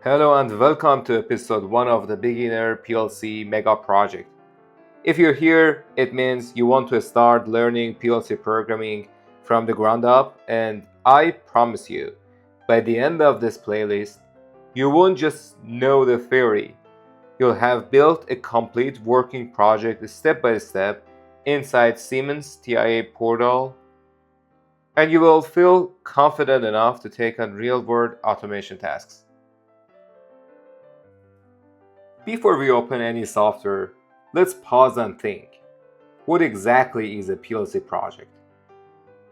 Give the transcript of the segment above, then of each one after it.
Hello and welcome to episode 1 of the Beginner PLC Mega Project. If you're here, it means you want to start learning PLC programming from the ground up, and I promise you, by the end of this playlist, you won't just know the theory, you'll have built a complete working project step by step inside Siemens TIA Portal, and you will feel confident enough to take on real-world automation tasks. Before we open any software, let's pause and think. What exactly is a PLC project?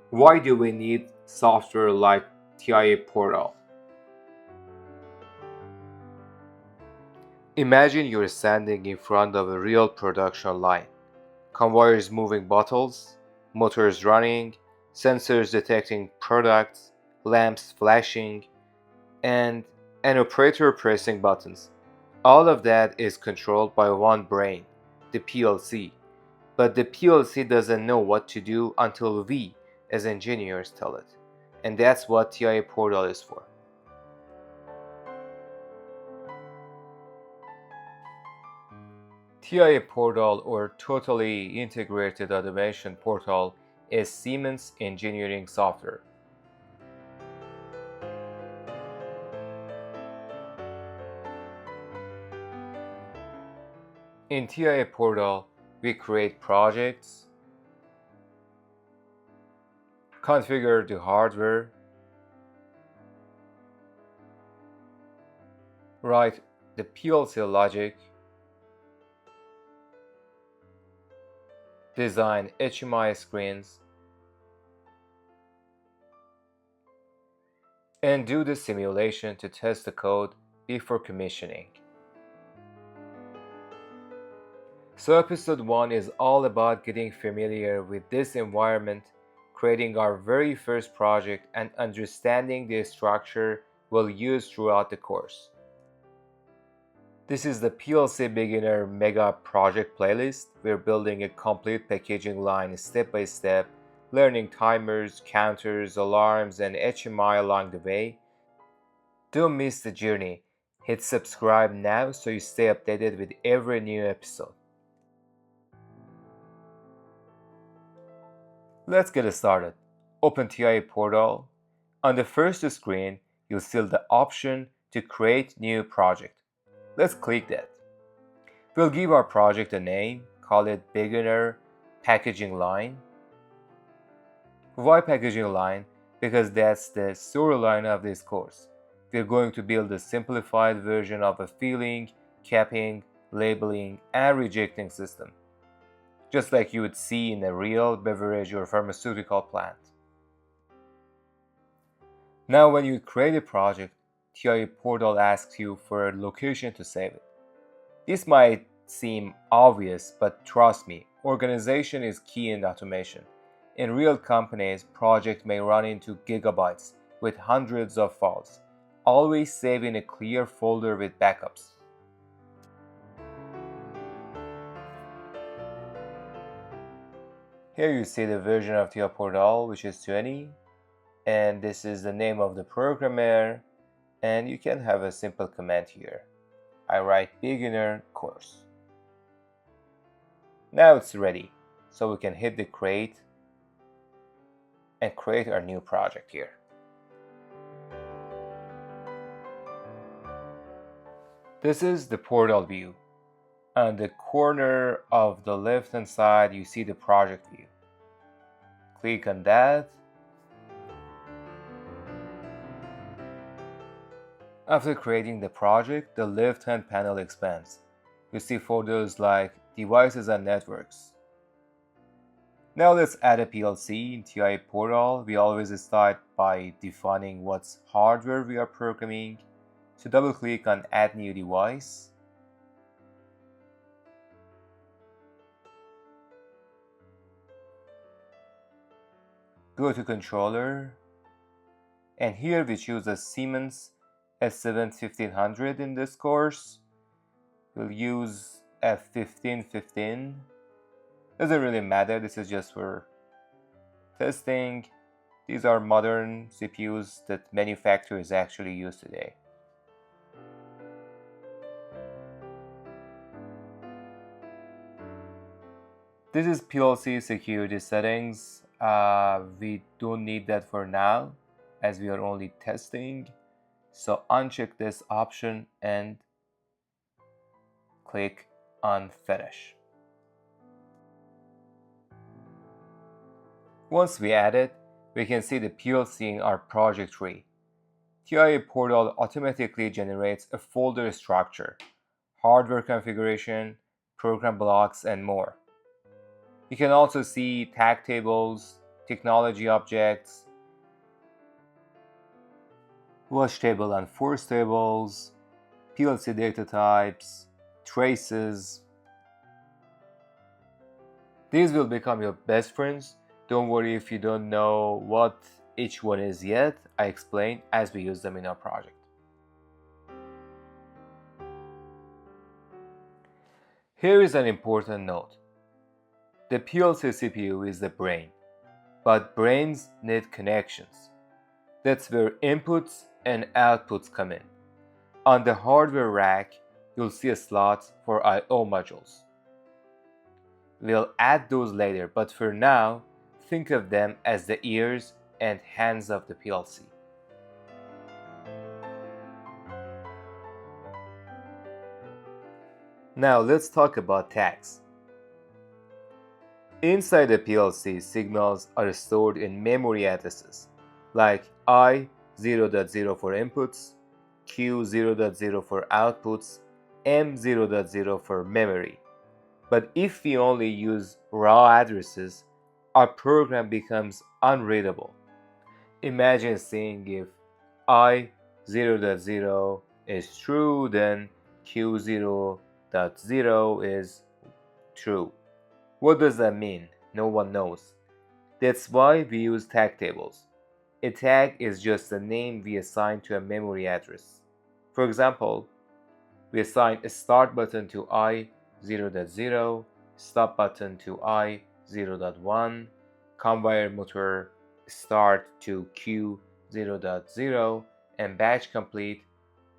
Why do we need software like TIA Portal? Imagine you're standing in front of a real production line. Conveyors moving bottles, motors running, sensors detecting products, lamps flashing, and an operator pressing buttons. All of that is controlled by one brain, the PLC. But the PLC doesn't know what to do until we, as engineers, tell it. And that's what TIA Portal is for. TIA Portal, or Totally Integrated Automation Portal, is Siemens engineering software. In TIA Portal, we create projects, configure the hardware, write the PLC logic, design HMI screens, and do the simulation to test the code before commissioning. So episode 1 is all about getting familiar with this environment, creating our very first project, and understanding the structure we'll use throughout the course. This is the PLC Beginner Mega Project playlist. We're building a complete packaging line step by step, learning timers, counters, alarms, and HMI along the way. Don't miss the journey. Hit subscribe now so you stay updated with every new episode. Let's get started. Open TIA Portal. On the first screen, you'll see the option to create new project. Let's click that. We'll give our project a name, call it Beginner Packaging Line. Why Packaging Line? Because that's the storyline of this course. We're going to build a simplified version of a filling, capping, labeling, and rejecting system, just like you would see in a real beverage or pharmaceutical plant. Now when you create a project, TIA Portal asks you for a location to save it. This might seem obvious, but trust me, organization is key in automation. In real companies, projects may run into gigabytes with hundreds of files. Always save in a clear folder with backups. Here you see the version of TIA Portal, which is 20, and this is the name of the programmer, and you can have a simple command here. I write beginner course. Now it's ready, so we can hit the create and create our new project here. This is the portal view. On the corner of the left hand side, you see the project view. Click on that. After creating the project, the left hand panel expands. You see folders like devices and networks. Now let's add a PLC in TIA Portal. We always start by defining what's hardware we are programming. So double click on add new device. Go to controller, and here we choose a Siemens S7-1500 in this course. We'll use F1515. Doesn't really matter, this is just for testing. These are modern CPUs that manufacturers actually use today. This is PLC security settings. We don't need that for now as we are only testing. So uncheck this option and click on finish. Once we add it, we can see the PLC in our project tree. TIA Portal automatically generates a folder structure, hardware configuration, program blocks, and more. You can also see tag tables, technology objects, watch table and force tables, PLC data types, traces. These will become your best friends. Don't worry if you don't know what each one is yet. I explain as we use them in our project. Here is an important note. The PLC CPU is the brain, but brains need connections. That's where inputs and outputs come in. On the hardware rack, you'll see a slot for I/O modules. We'll add those later, but for now, think of them as the ears and hands of the PLC. Now let's talk about tags. Inside the PLC, signals are stored in memory addresses, like I0.0 for inputs, Q0.0 for outputs, M0.0 for memory. But if we only use raw addresses, our program becomes unreadable. Imagine seeing if I0.0 is true, then Q0.0 is true. What does that mean? No one knows. That's why we use tag tables. A tag is just a name we assign to a memory address. For example, we assign a start button to I0.0, stop button to I0.1, conveyor motor start to Q0.0, and batch complete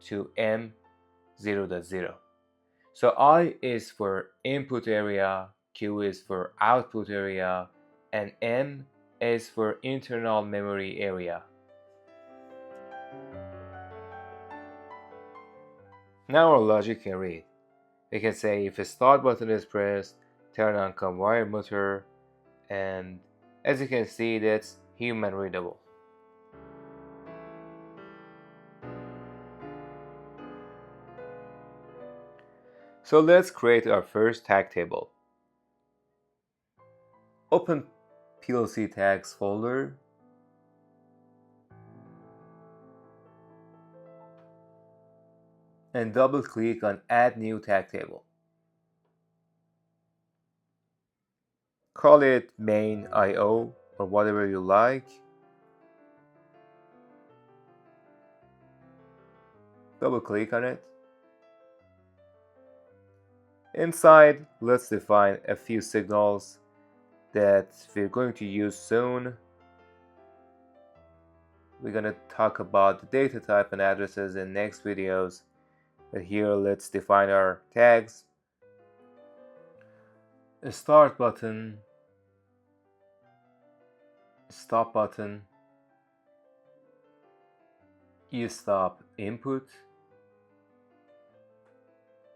to M0.0. So I is for input area, Q is for output area, and M is for internal memory area. Now our logic can read. We can say if a start button is pressed, turn on conveyor motor, and as you can see, that's human readable. So let's create our first tag table. Open PLC tags folder. And double click on add new tag table. Call it main IO or whatever you like. Double click on it. Inside, let's define a few signals that we're going to use soon. We're going to talk about the data type and addresses in next videos. But here, let's define our tags. A start button, stop button, stop input,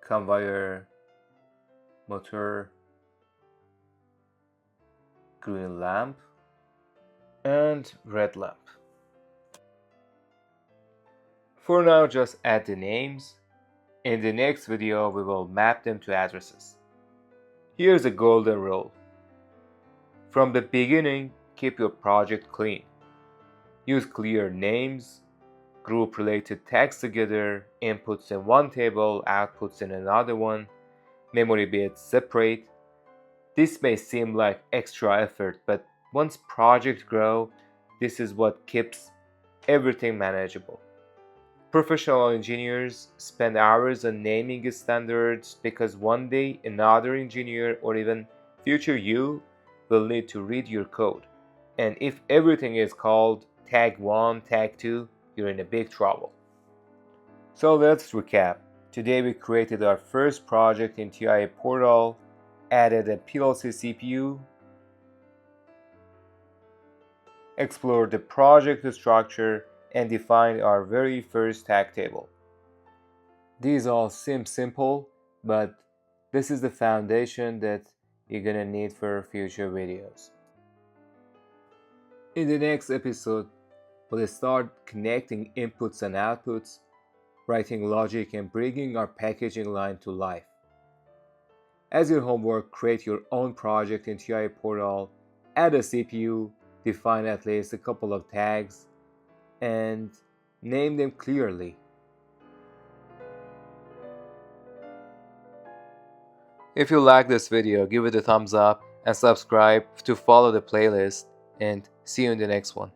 conveyor motor, green lamp, and red lamp. For now, just add the names. In the next video, we will map them to addresses. Here's a golden rule. From the beginning, keep your project clean. Use clear names, group related tags together, inputs in one table, outputs in another one, memory bits separate. This may seem like extra effort, but once projects grow, this is what keeps everything manageable. Professional engineers spend hours on naming standards because one day another engineer or even future you will need to read your code. And if everything is called tag 1, tag 2, you're in a big trouble. So let's recap. Today we created our first project in TIA Portal, added a PLC CPU, explored the project structure, and defined our very first tag table. These all seem simple, but this is the foundation that you're gonna need for future videos. In the next episode, we'll start connecting inputs and outputs, writing logic, and bringing our packaging line to life. As your homework, create your own project in TIA Portal, add a CPU, define at least a couple of tags, and name them clearly. If you like this video, give it a thumbs up and subscribe to follow the playlist, and see you in the next one.